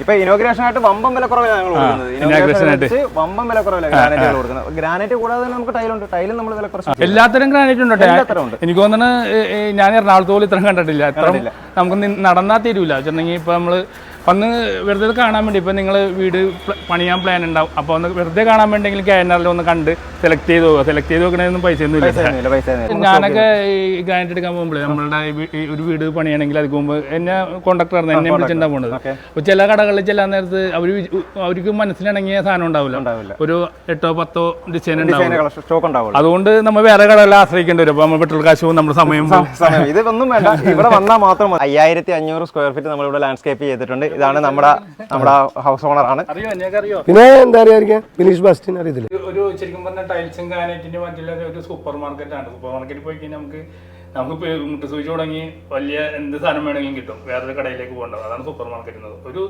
ഇപ്പൊ ഇനോഗ്രേഷൻ ആയിട്ട് വമ്പം വില കുറവിലാണ് ഞങ്ങൾ കൊടുക്കുന്നത്. വമ്പം വില കുറവില്ല ഗ്രാനൈറ്റുകൾ കൊടുക്കുന്നത്. ഗ്രാനൈറ്റ് കൂടാതെ തന്നെ നമുക്ക് ടൈലുണ്ട്. ടൈലും നമ്മൾ വില കുറച്ച് എല്ലാത്തരം ഗ്രാനൈറ്റ് ഉണ്ട്. എനിക്ക് തോന്നുന്നത് ഞാൻ എറണാകുളത്ത് പോലും ഇത്രയും കണ്ടിട്ടില്ല. നമുക്ക് നടന്നാൽ തീരൂല വെച്ചിട്ടുണ്ടെങ്കിൽ ഇപ്പൊ നമ്മള് ഒന്ന് വെറുതെ കാണാൻ വേണ്ടി ഇപ്പൊ നിങ്ങൾ വീട് പണിയാൻ പ്ലാൻ ഉണ്ടാവും. അപ്പൊ ഒന്ന് വെറുതെ കാണാൻ വേണ്ടെങ്കിൽ KNR ഒന്ന് കണ്ട് സെലക്ട് ചെയ്ത് പോകുക. സെലക്ട് ചെയ്ത് നോക്കണതൊന്നും പൈസ ഒന്നും ഇല്ല. ഞാനൊക്കെ ഈ ഗ്രാനൈറ്റ് എടുക്കാൻ പോകുമ്പോഴേ നമ്മളുടെ ഒരു വീട് പണിയാണെങ്കിൽ അതിന് മുമ്പ് എന്നെ കോൺട്രാക്ടർ ആയിരുന്നു എന്നെ വിളിച്ചിട്ടാണ് പോകുന്നത്. അപ്പൊ ചില കടകളിൽ ചെല്ലാൻ നേരത്ത് അവർക്ക് മനസ്സിലിണങ്ങിയ സാധനം ഉണ്ടാവില്ല. ഒരു 8-10 ഡിസൈൻ ഉണ്ടാവും. അതുകൊണ്ട് നമ്മൾ വേറെ കടകളെ ആശ്രയിക്കേണ്ടി വരും. അപ്പൊ നമ്മൾ പെട്രോൾ കാശും നമ്മുടെ സമയം ഇതൊന്നും വേണ്ട. ഇവിടെ വന്നാൽ മാത്രം 5500 സ്ക്വയർ ഫീറ്റ് നമ്മളിവിടെ ലാൻഡ്സ്കേപ്പ് ചെയ്തിട്ടുണ്ട്. ഇതാണ് നമ്മുടെ ഹൗസ് ഓണർ ആണ്. പിന്നെ എന്താ അറിയാ ഫിനിഷ് ബസ്റ്റിന് അറിയത്തില്ല. ഒരു ശരിക്കും പറഞ്ഞ ടൈൽസും ഗ്രാനൈറ്റിന്റെ മറ്റുള്ള ഒരു സൂപ്പർ മാർക്കറ്റ് ആണ്. സൂപ്പർ മാർക്കറ്റിൽ പോയി കഴിഞ്ഞാൽ നമുക്ക് മുട്ട് സൂചി തുടങ്ങി വലിയ എന്ത് സാധനം വേണമെങ്കിലും കിട്ടും. വേറൊരു കടയിലേക്ക് പോകേണ്ടത്. അതാണ് സൂപ്പർ മാർക്കറ്റ്. ഒരു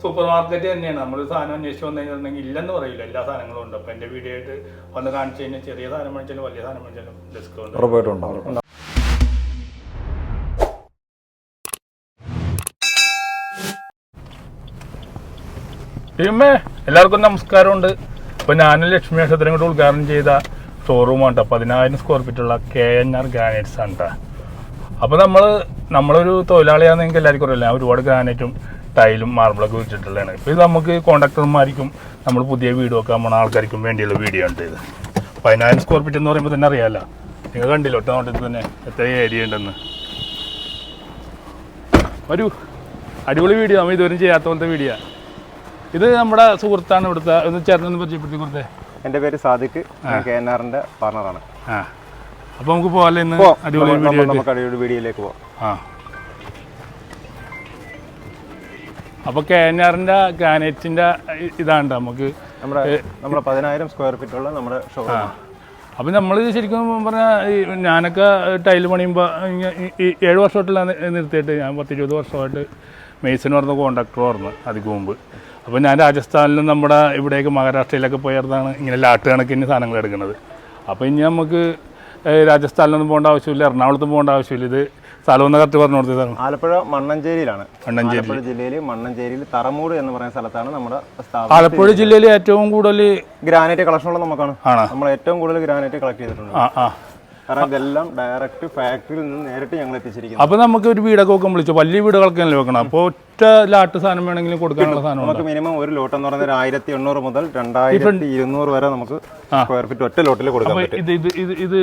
സൂപ്പർ മാർക്കറ്റ് തന്നെയാണ്. നമ്മളൊരു സാധനം അന്വേഷിച്ച് വന്നു കഴിഞ്ഞിട്ടുണ്ടെങ്കിൽ ഇല്ലെന്ന് പറയില്ല. എല്ലാ സാധനങ്ങളും ഉണ്ട്. അപ്പൊ എന്റെ വീഡിയോ ആയിട്ട് വന്ന് കാണിച്ചു കഴിഞ്ഞാൽ ചെറിയ സാധനം മേടിച്ചാലും വലിയ സാധനം മേടിച്ചാലും ഡിസ്കൗണ്ട്. എല്ലാവർക്കും നമസ്കാരമുണ്ട്. അപ്പോൾ ഞാനും ലക്ഷ്മി നക്ഷത്രം കൂടെ ഉദ്ഘാടനം ചെയ്ത ഷോറൂമാണ് കേട്ടോ. 10,000 സ്ക്വയർ ഫീറ്റുള്ള KNR ഗ്രാനൈറ്റ്സ് ആണ് കേട്ടോ. അപ്പോൾ നമ്മളൊരു തൊഴിലാളിയാണെന്ന് നിങ്ങൾക്ക് എല്ലാവർക്കും അറിയില്ല. ഞാൻ ഒരുപാട് ഗ്രാനൈറ്റും ടൈലും മാർബിളൊക്കെ വെച്ചിട്ടുള്ളതാണ്. ഇപ്പോൾ ഇത് നമുക്ക് കോൺട്രാക്ടർമാർക്കും നമ്മൾ പുതിയ വീട് വെക്കാൻ പോണ ആൾക്കാർക്കും വേണ്ടിയുള്ള വീഡിയോ ഉണ്ട് ഇത്. 10,000 സ്ക്വയർ ഫീറ്റ് എന്ന് പറയുമ്പോൾ തന്നെ അറിയാമല്ലോ. നിങ്ങൾ കണ്ടില്ല ഒറ്റ നോട്ടത്തിൽ തന്നെ എത്ര ഏരിയ ഉണ്ടെന്ന്. ഒരു അടിപൊളി വീഡിയോ നമ്മൾ ഇതുവരെ ചെയ്യാത്ത പോലത്തെ വീഡിയോ. ഇത് നമ്മുടെ സുഹൃത്താണ്. ഇവിടുത്തെ ഒന്ന് ചേർന്ന് പരിചയപ്പെടുത്തി കൊടുത്തേ. എൻ്റെ പേര് സാദിഖ്. KNRന്റെ പാർട്ണറാണ്. അപ്പോൾ നമുക്ക് പോകാല്ലേ ഇന്ന് അടിപൊളി വീഡിയോയിലേക്ക് പോവാം. അപ്പോൾ KNRന്റെ ഗ്രാനൈറ്റിന്റെ ഇതാണ് നമുക്ക് നമ്മുടെ 10,000 സ്ക്വയർ ഫീറ്റുള്ള നമ്മുടെ ഷോറൂം. അപ്പം നമ്മൾ ശരിക്കും പറഞ്ഞാൽ ഞാനൊക്കെ ടൈല് പണിയുമ്പോൾ 7 വർഷമായിട്ടുള്ള നിർത്തിയിട്ട് ഞാൻ 10-20 വർഷമായിട്ട് മെയ്സൺ പറഞ്ഞ കോൺട്രാക്ടർ പറഞ്ഞു അതിക്ക് മുമ്പ്. അപ്പോൾ ഞാൻ രാജസ്ഥാനിലും നമ്മുടെ ഇവിടേക്ക് മഹാരാഷ്ട്രയിലൊക്കെ പോയതാണ് ഇങ്ങനെ ലാട്ട് കണക്കിന് സാധനങ്ങൾ എടുക്കുന്നത്. അപ്പോൾ ഇനി നമുക്ക് രാജസ്ഥാനിലൊന്നും പോകേണ്ട ആവശ്യമില്ല, എറണാകുളത്തും പോകേണ്ട ആവശ്യമില്ല. ഇത് സ്ഥലം ഒന്ന് കറക്റ്റ് പറഞ്ഞു കൊടുത്തതാണ്. ആലപ്പുഴ മണ്ണഞ്ചേരിയിലാണ്. ആലപ്പുഴ ജില്ലയിൽ മണ്ണഞ്ചേരിയിൽ തറമൂട് എന്ന് പറയുന്ന സ്ഥലത്താണ് നമ്മുടെ സ്ഥാപനം. ആലപ്പുഴ ജില്ലയിൽ ഏറ്റവും കൂടുതൽ ഗ്രാനൈറ്റ് കളക്ഷൻ ഉള്ളത് നമുക്കാണ്. നമ്മൾ ഏറ്റവും കൂടുതൽ ഗ്രാനൈറ്റ് കളക്ട് ചെയ്തിട്ടുണ്ട്. കാരണം ഇതെല്ലാം ഡയറക്റ്റ് ഫാക്ടറിയിൽ നിന്ന് നേരിട്ട് ഞങ്ങൾ എത്തിച്ചിരിക്കുന്നു. അപ്പോൾ നമുക്ക് ഒരു വീടൊക്കെ വെക്കാൻ വിളിച്ചു വലിയ വീടുകളൊക്കെ വെക്കണം. അപ്പോൾ ഒറ്റ ലാട്ട് സാധനം വേണമെങ്കിലും കൊടുക്കാനുള്ള സാധനം നമുക്ക് മിനിമം ഒരു ലോട്ട് എന്ന് പറയുന്നത് 1800 മുതൽ 2200 വരെ നമുക്ക് സ്ക്വയർ ഫീറ്റ് ഒറ്റ ലോട്ടിൽ കൊടുക്കാൻ പറ്റും. ഇത്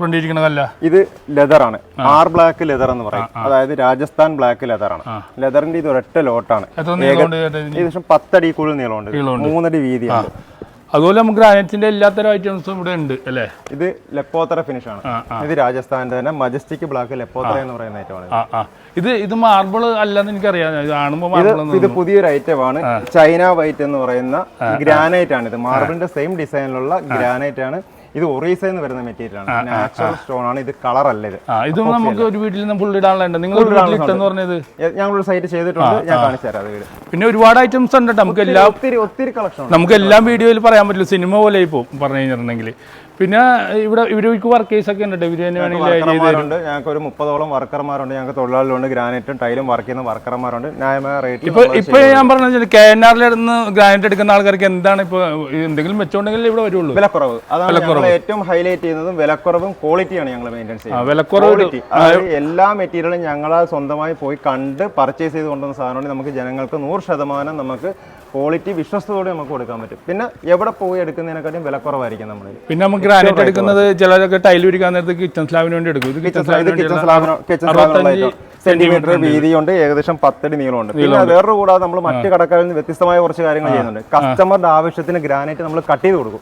കൊണ്ടിരിക്കണതല്ല, ഇത് ലെതറാണ്. ബ്ലാക്ക് ലെതർ എന്ന് പറയും. അതായത് രാജസ്ഥാൻ ബ്ലാക്ക് ലെതറാണ്. ലെതറിന്റെ ഇത് ഒരൊറ്റ ലോട്ടാണ്. ഏകദേശം 10 അടി കൂടുതൽ നീളമുണ്ട്, 3 അടി വീതിയാണ്. അതുപോലെ നമുക്ക് ഗ്രാനൈറ്റിന്റെ എല്ലാത്തരം ഐറ്റംസും ഇവിടെ ഉണ്ട് അല്ലേ. ഇത് ലെപ്പോത്തറ ഫിനിഷ് ആണ്. ഇത് രാജസ്ഥാന്റെ തന്നെ മജസ്റ്റിക് ബ്ലാക്ക് ലെപ്പോത്തറ എന്ന് പറയുന്ന ഐറ്റമാണ്. ഇത് മാർബിൾ അല്ലെന്ന് എനിക്കറിയാം. ഇത് പുതിയൊരു ഐറ്റമാണ്. ചൈന വൈറ്റ് എന്ന് പറയുന്ന ഗ്രാനൈറ്റ് ആണ്. ഇത് മാർബിളിന്റെ സെയിം ഡിസൈനിലുള്ള ഗ്രാനൈറ്റ് ആണ്. ഇത് ഒറീസ എന്ന് വരുന്ന മെറ്റീരിയൽ ആണ്. നാച്ചുറൽ സ്റ്റോൺ ആണ്. ഇത് കളർ അല്ല. ഇത് നമുക്ക് ഒരു വീട്ടിൽ നിന്ന് ഫുൾ ഇടാനുണ്ട്. നിങ്ങൾ പറഞ്ഞത് ഞങ്ങളൊരു സൈറ്റ് ചെയ്തിട്ടുണ്ട്. ഞാൻ കാണിച്ചു തരാം വീട്. പിന്നെ ഒരുപാട് ഐറ്റംസ് ഉണ്ട്. നമുക്ക് എല്ലാം ഒത്തിരി കളക്ഷൻ നമുക്ക് എല്ലാം വീഡിയോയിൽ പറയാൻ പറ്റില്ല. സിനിമ പോലെ ഇപ്പോൾ പറഞ്ഞു കഴിഞ്ഞിട്ടുണ്ടെങ്കിൽ. പിന്നെ ഇവർക്ക് വർക്കേഴ്സ് ഒക്കെ ഉണ്ട്. ഞങ്ങൾക്ക് ഒരു 30ഓളം വർക്കർമാരുണ്ട്. ഞങ്ങൾക്ക് തൊഴിലാളികളുണ്ട്. ഗ്രാനൈറ്റും ടൈലും വർക്ക് ചെയ്യുന്ന വർക്കർമാരുണ്ട്. ന്യായമായ റേറ്റിൽ. ഇപ്പൊ ഞാൻ പറഞ്ഞ KNRന്ന് ഗ്രാനൈറ്റ് എടുക്കുന്ന ആൾക്കാർക്ക് എന്താണ് ഇപ്പൊ എന്തെങ്കിലും വെച്ചോണ്ടെങ്കിൽ ഇവിടെ വരുള്ളൂ. വിലക്കുറവ് അതാണ് ഏറ്റവും ഹൈലൈറ്റ് ചെയ്യുന്നതും. വിലക്കുറവും ക്വാളിറ്റിയാണ് ഞങ്ങൾ മെയിൻറ്റെയിൻ ചെയ്യുന്നത്. വിലക്കുറവ് എല്ലാ മെറ്റീരിയലും ഞങ്ങൾ സ്വന്തമായി പോയി കണ്ട് പർച്ചേസ് ചെയ്ത് കൊണ്ടുവന്ന സാധനമാണ്. നമുക്ക് ജനങ്ങൾക്ക് 100% നമുക്ക് ക്വാളിറ്റി വിശ്വസ്തയോടെ നമുക്ക് കൊടുക്കാൻ പറ്റും. പിന്നെ എവിടെ പോയി എടുക്കുന്നതിനെക്കാട്ടും വിലക്കുറവായിരിക്കും നമ്മൾ. പിന്നെ നമുക്ക് ഗ്രാനൈറ്റ് എടുക്കുന്നത് ചിലരൊക്കെ ടൈൽ വിരിക്കാൻ നേരത്ത് കിച്ചൺ സ്ലാബിന് വേണ്ടി എടുക്കും. കിച്ചൺ സ്ലാബിന് സെന്റിമീറ്റർ വീതിയുണ്ട്, ഏകദേശം 10 അടി നീളമുണ്ട്. പിന്നെ വേറൊരു കൂടാതെ നമ്മൾ മറ്റു കടക്കാരിൽ നിന്ന് വ്യത്യസ്തമായ കുറച്ച് കാര്യങ്ങൾ ചെയ്യുന്നുണ്ട്. കസ്റ്റമറുടെ ആവശ്യത്തിന് ഗ്രാനൈറ്റ് നമ്മൾ കട്ട് ചെയ്ത് കൊടുക്കും.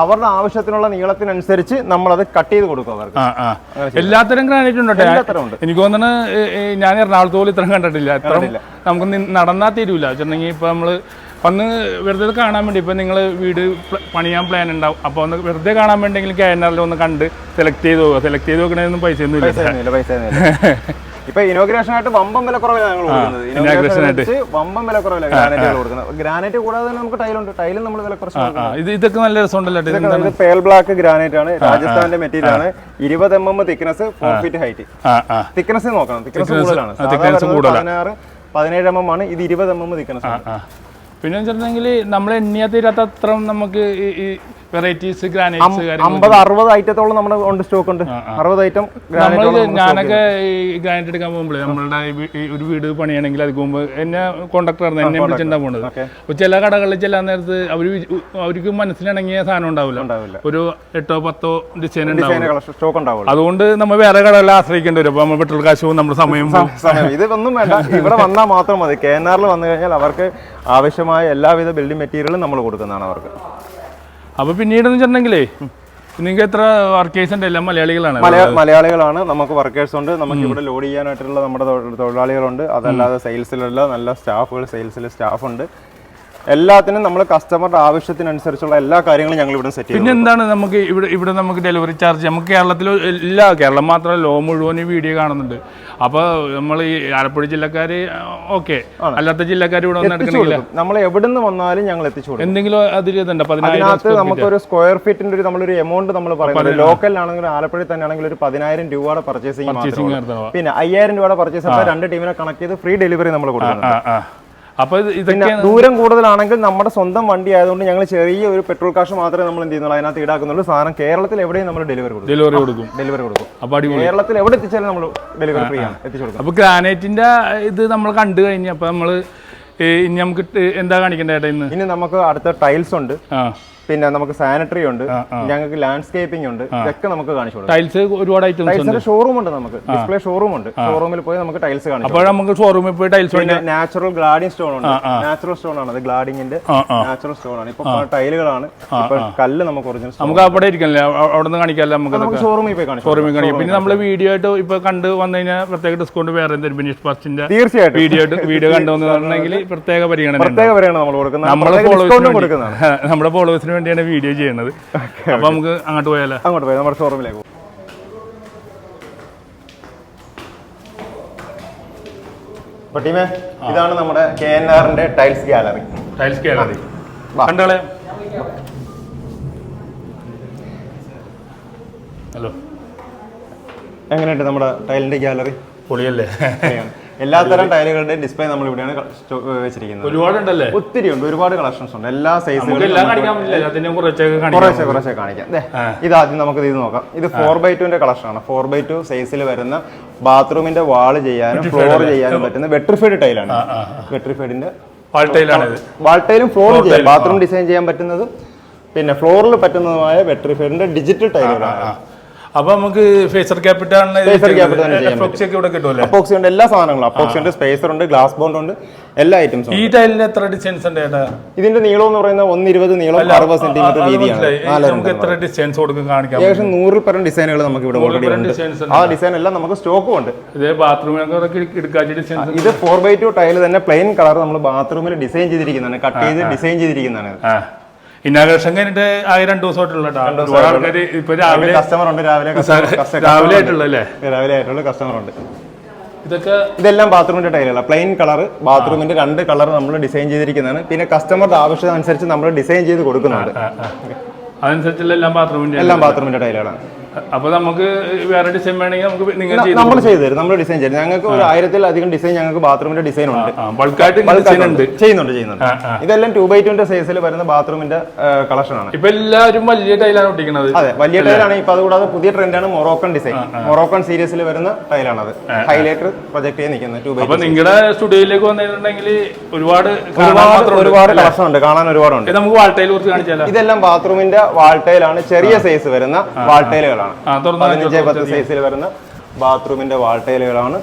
അവരുടെ ആവശ്യത്തിനുള്ള നീളത്തിനനുസരിച്ച് നമ്മൾ അത് കട്ട് ചെയ്ത് കൊടുക്കും അവർക്ക്. എല്ലാത്തരം ഗ്രാനൈറ്റ് ഉണ്ട്. എനിക്ക് തോന്നുന്നത് ഞാൻ എറണാകുളത്ത് പോലും ഇത്രയും കണ്ടിട്ടില്ല. നമുക്ക് നടന്നാൽ തീരൂല വെച്ചിട്ടുണ്ടെങ്കിൽ. ഇപ്പൊ നമ്മള് ഒന്ന് വെറുതെ കാണാൻ വേണ്ടി ഇപ്പൊ നിങ്ങൾ വീട് പണിയാൻ പ്ലാൻ ഉണ്ടാവും. അപ്പോൾ ഒന്ന് വെറുതെ കാണാൻ വേണ്ടെങ്കിൽ KNR ഒന്ന് കണ്ട് സെലക്ട് ചെയ്ത് പോകുക. സെലക്ട് ചെയ്ത് നോക്കണതൊന്നും പൈസ ഒന്നും ഇല്ല. ഇപ്പൊ ഇനോഗ്രേഷൻ ആയിട്ട് വമ്പം വില കുറവിലാണ് ഞങ്ങൾ കൊടുക്കുന്നത്. ഇനോഗ്രേഷൻ ആയിട്ട് വമ്പം വില കുറവില്ല ഗ്രാനൈറ്റുകൾ കൊടുക്കുന്നത്. ഗ്രാനൈറ്റ് കൂടാതെ തന്നെ നമുക്ക് ടൈലുണ്ട്. ടൈലും നമ്മൾ വില കുറച്ച്. ഇതൊക്കെ നല്ല രസമുണ്ടല്ലോ. ഇത് പേൾ ബ്ലാക്ക് ഗ്രാനൈറ്റ് ആണ്, രാജസ്ഥാന്റെ മെറ്റീരിയൽ ആണ്. 20 mm thickness, 4 feet height. Thickness നോക്കണം, തിക്നെസ് കൂടുതലാണ്. 17 mm ആണ്, ഇത് 20 mm തിക്നെസ്. പിന്നെ വെച്ചിട്ടുണ്ടെങ്കിൽ നമ്മൾ എണ്ണിയാ തീരാത്ത അത്ര നമുക്ക് ഈ വെറൈറ്റീസ് ഗ്രാനൈറ്റ്സ് 50-60 ഐറ്റത്തോളം നമ്മുടെ ഉണ്ട്, സ്റ്റോക്ക് ഉണ്ട്. 60 ഐറ്റം. ഞാനൊക്കെ ഈ ഗ്രാനൈറ്റ് എടുക്കാൻ പോകുമ്പോഴേ നമ്മളുടെ ഒരു വീട് പണിയാണെങ്കിൽ അതിന് മുമ്പ് എന്നെ കോൺട്രാക്ടർ ആയിരുന്നു, എന്നെ വിളിച്ചിട്ടാ പോകുന്നത്. അപ്പൊ ചില കടകളിൽ ചെല്ലാൻ നേരത്ത് അവർക്ക് മനസ്സിലിണങ്ങിയ സാധനം ഉണ്ടാവില്ല. ഒരു 8-10 ഡിസൈൻ ഉണ്ടാവും. അതുകൊണ്ട് നമ്മൾ വേറെ കടകളിൽ ആശ്രയിക്കേണ്ടി വരും. അപ്പൊ നമ്മൾ പെട്രോൾ കാശവും നമ്മുടെ സമയം. ഇതൊന്നും വേണ്ട, ഇവിടെ വന്നാൽ മാത്രം മതി. KNR വന്നു കഴിഞ്ഞാൽ അവർക്ക് ആവശ്യമായ എല്ലാവിധ ബിൽഡിംഗ് മെറ്റീരിയലും നമ്മൾ കൊടുക്കുന്നതാണ് അവർക്ക്. അപ്പൊ പിന്നീട് വെച്ചിട്ടുണ്ടെങ്കിലേ നിങ്ങൾക്ക് എത്ര വർക്കേഴ്സ് ഉണ്ട്? എല്ലാം മലയാളികളാണ്. നമുക്ക് വർക്കേഴ്സ് ഉണ്ട്. നമുക്ക് ഇവിടെ ലോഡ് ചെയ്യാനായിട്ടുള്ള നമ്മുടെ തൊഴിലാളികളുണ്ട്. അതല്ലാതെ സെയിൽസിലുള്ള നല്ല സ്റ്റാഫുകൾ, സെയിൽസിൽ സ്റ്റാഫ് ഉണ്ട്. എല്ലാത്തിനും നമ്മൾ കസ്റ്റമറുടെ ആവശ്യത്തിനനുസരിച്ചുള്ള എല്ലാ കാര്യങ്ങളും ഞങ്ങൾ ഇവിടെ സെറ്റ് ചെയ്യും. പിന്നെ എന്താണ് നമുക്ക് ഇവിടെ നമുക്ക് ഡെലിവറി ചാർജ്? നമുക്ക് കേരളത്തിൽ കേരളം മാത്രമല്ല, ലോ മുഴുവൻ ഈ വീഡിയോ കാണുന്നുണ്ട്. അപ്പോൾ നമ്മൾ ഈ ആലപ്പുഴ ജില്ലക്കാർ ഓക്കെ, അല്ലാത്ത ജില്ലക്കാർ ഇവിടെ വന്ന് എടുക്കണമെങ്കിൽ നമ്മൾ എവിടെ നിന്ന് വന്നാലും ഞങ്ങൾ എത്തിച്ചു കൊടുക്കും. എന്തെങ്കിലും അതിലുണ്ട്? അതിനകത്ത് നമുക്കൊരു സ്ക്വയർ ഫീറ്റിന്റെ നമ്മളൊരു എമൗണ്ട് നമ്മൾ പറയുന്നത്. ലോക്കലിലാണെങ്കിൽ ആലപ്പുഴ തന്നെ ആണെങ്കിൽ ഒരു 10,000 രൂപയുടെ പർച്ചേസിംഗ്, പിന്നെ 5,000 രൂപയുടെ പർച്ചേസ് 2 ടീമിനെ കണക്ട് ചെയ്ത് ഫ്രീ ഡെലിവറി നമ്മൾ കൊടുക്കുന്നുണ്ട്. അപ്പൊ ദൂരം കൂടുതലാണെങ്കിൽ നമ്മുടെ സ്വന്തം വണ്ടി ആയതുകൊണ്ട് ഞങ്ങൾ ചെറിയ ഒരു പെട്രോൾ കാശ് മാത്രമേ നമ്മൾ എന്ത് ചെയ്യുന്നുള്ളൂ, അതിനകത്ത് ഈടാക്കുന്നുള്ളൂ. സാധനം കേരളത്തിൽ എവിടെയും നമ്മൾ ഡെലിവറി കൊടുക്കും. അപ്പൊ കേരളത്തിൽ എവിടെ എത്തിച്ചാലും നമ്മൾ ഡെലിവറി ഫ്രീ ആണ്, എത്തിച്ചു കൊടുക്കും. അപ്പൊ ഗ്രാനൈറ്റിന്റെ ഇത് നമ്മൾ കണ്ടു കഴിഞ്ഞു. അപ്പൊ നമ്മള് ഇനി നമുക്ക് എന്താ കാണിക്കേണ്ട? ഇനി നമുക്ക് അടുത്ത ടൈൽസ് ഉണ്ട്, പിന്നെ നമുക്ക് സാനിറ്ററി ഉണ്ട്, ഞങ്ങൾക്ക് ലാൻഡ്സ്കേപ്പിംഗ് ഉണ്ട്. ഇതൊക്കെ നമുക്ക് കാണിച്ചു കൊടുക്കും. ടൈൽസ് ഒരുപാട് ഐറ്റംസ് ഷോറൂം ഉണ്ട്, നമുക്ക് ഡിസ്പ്ലേ ഷോറൂം ഉണ്ട്. ഷോറൂമിൽ പോയി നമുക്ക് ടൈൽസ് കാണിക്കും. അപ്പോൾ നമുക്ക് ഷോറൂമിൽ പോയി ടൈൽസ്, പിന്നെ നാച്ചുറൽ ഗ്ലാഡിംഗ് സ്റ്റോൺ ഉണ്ട്. നാച്ചുറൽ സ്റ്റോൺ ആണ്, അത് ഗ്ലാഡിങ്ങിന്റെ നാച്ചുറൽ സ്റ്റോൺ ആണ്. ഇപ്പൊ ടൈലുകളാണ്, ഇപ്പൊ കല്ല് നമുക്ക് ഒറിജിനൽ. നമുക്ക് അവിടെ ഇരിക്കല്ലേ, അവിടെ നിന്ന് കാണിക്കാമല്ലോ. നമുക്ക് ഷോറൂമിൽ പോയി കാണിക്കും. പിന്നെ നമ്മൾ വീഡിയോ ആയിട്ട് ഇപ്പൊ കണ്ട് വന്നു കഴിഞ്ഞാൽ പ്രത്യേക ഡിസ്കൗണ്ട് വേറെ എന്തെങ്കിലും ബിനീഷ് ഫസ്റ്റിന്റെ തീർച്ചയായിട്ടും വീഡിയോ കണ്ടു പറഞ്ഞെങ്കിൽ പ്രത്യേക പരിഗണന നമ്മൾ കൊടുക്കുന്നത്. നമ്മുടെ ഫോളോവേഴ്സിന് വേണ്ടിയാണ് വീഡിയോ ചെയ്യുന്നത്. അപ്പൊ നമുക്ക് അങ്ങോട്ട് പോയാലോ? അങ്ങോട്ട് പോയാൽ നമ്മുടെ ഷോറൂമിലേക്ക് പോകും. ടീമേ, ഇതാണ് നമ്മുടെ KNRന്റെ ടൈൽസ് ഗാലറി. കണ്ടോളെ. ഹലോ, എങ്ങനെയുണ്ട് നമ്മുടെ ടൈലിന്റെ ഗാലറി? പൊളിയല്ലേ? എല്ലാത്തരം ടൈലുകളുടെ ഡിസ്പ്ലേ നമ്മൾ ഇവിടെയാണ് വെച്ചിരിക്കുന്നത്. ഒരുപാടുണ്ടല്ലേ? ഒത്തിരി ഉണ്ട്, ഒരുപാട് കളക്ഷൻസ് ഉണ്ട്. എല്ലാ സൈസുകളും കുറച്ചേ കാണിക്കാം. ഇതാദ്യം നമുക്ക് ഇത് നോക്കാം. ഇത് 4x2 കളക്ഷൻ ആണ്. 4x2 സൈസിൽ വരുന്ന ബാത്റൂമിന്റെ വാള് ചെയ്യാനും ഫ്ലോർ ചെയ്യാനും പറ്റുന്ന വെട്രിഫൈഡ് ടൈലാണ്. വെട്രിഫൈഡിന്റെ വാൾ ടൈലും ഫ്ലോറും ചെയ്യാം. ബാത്റൂം ഡിസൈൻ ചെയ്യാൻ പറ്റുന്നതും പിന്നെ ഫ്ലോറിൽ പറ്റുന്നതുമായ വെട്രിഫൈഡിന്റെ ഡിജിറ്റൽ ടൈലുകളാണ്. അപ്പൊ നമുക്ക് ഫേസർ ക്യാപിറ്റൽ അപ്പോക്സി ഉണ്ട്, എല്ലാ സാധനങ്ങളും. അപ്പോക്സി ഉണ്ട്, സ്പേസർ ഉണ്ട്, ഗ്ലാസ് ബോണ്ട് ഉണ്ട്, എല്ലാ ഐറ്റംസും. ഈ ടൈലിന് എത്ര ഡിസൈൻസ് ഉണ്ട്? ഇതിന്റെ നീളം എന്ന് പറയുന്നത് 1.20 നീളം, 60 സെന്റിമീറ്റർ വീതിയാണ്. എത്ര ഡിസൈൻസ് കൊടുക്കും കാണിക്കാം? ഏകദേശം 100 പരം ഡിസൈനുകൾ നമുക്ക് ഇവിടെ ഓൾറെഡി ഉണ്ട്. ആ ഡിസൈൻ എല്ലാം നമുക്ക് സ്റ്റോക്കും ഉണ്ട്. ഇത് ബാത്റൂമിനൊക്കെ ഇത് 4x2 ടൈല് തന്നെ പ്ലെയിൻ കളർ നമ്മൾ ബാത്റൂമിൽ ഡിസൈൻ ചെയ്തിരിക്കുന്നതാണ്, കട്ട് ചെയ്ത് ഡിസൈൻ ചെയ്തിരിക്കുന്നതാണ്. ഇനാഗ്രേഷൻ കഴിഞ്ഞിട്ട് 2 ദിവസമായിട്ടുള്ള കസ്റ്റമർ ഉണ്ട്. രാവിലെ ആയിട്ടുള്ള കസ്റ്റമർ ഉണ്ട്. ഇതെല്ലാം ബാത്റൂമിന്റെ ടൈലുകളാണ്. പ്ലെയിൻ കളർ ബാത്റൂമിന്റെ 2 കളർ നമ്മൾ ഡിസൈൻ ചെയ്തിരിക്കുന്നതാണ്. പിന്നെ കസ്റ്റമറുടെ ആവശ്യം അനുസരിച്ച് നമ്മൾ ഡിസൈൻ ചെയ്ത് കൊടുക്കുന്നുണ്ട്. അതനുസരിച്ചുള്ള എല്ലാം ബാത്റൂമിന്റെ ടൈലുകളാണ്. അപ്പൊ നമുക്ക് വേറെ ഡിസൈൻ വേണമെങ്കിൽ നമ്മൾ ചെയ്തു തരും, നമ്മൾ ഡിസൈൻ ചെയ്യും. ഞങ്ങൾക്ക് ഒരു 1000-ലധികം ഡിസൈൻ ഞങ്ങൾക്ക് ബാത്റൂമിന്റെ ഡിസൈൻ ഉണ്ട്, ചെയ്യുന്നുണ്ട്. ഇതെല്ലാം 2x2 സൈസിൽ വരുന്ന ബാത്റൂമിന്റെ കളക്ഷൻ ആണ്. ഇപ്പൊ എല്ലാവരും വലിയ ടൈലാണ് ഒട്ടിക്കുന്നത്. അതെ, വലിയ ടൈലാണ്. ഇപ്പൊ അതുകൂടാതെ പുതിയ ട്രെൻഡാണ് മൊറോക്കൻ ഡിസൈൻ. മൊറോക്കൻ സീരീസിൽ വരുന്ന ടൈലാണ് അത്. ഹൈലൈറ്റർ പ്രൊജക്ട് ചെയ്ത് നിൽക്കുന്നത് 2x2. അപ്പൊ നിങ്ങളുടെ സ്റ്റുഡിയോയിലേക്ക് വന്നിട്ടുണ്ടെങ്കിൽ ഒരുപാട് കളക്ഷൻ ഉണ്ട്, കാണാൻ ഒരുപാടുണ്ട്. നമുക്ക് വാൾ ടൈൽ കുറിച്ച് കാണിച്ചാലോ? ഇതെല്ലാം ബാത്റൂമിന്റെ വാൾ ടൈലാണ്. ചെറിയ സൈസ് വരുന്ന വാൾ ടൈലുകൾ 15-10 സൈസിൽ വരുന്ന ബാത്റൂമിന്റെ വാൾ ടൈലുകളാണ്.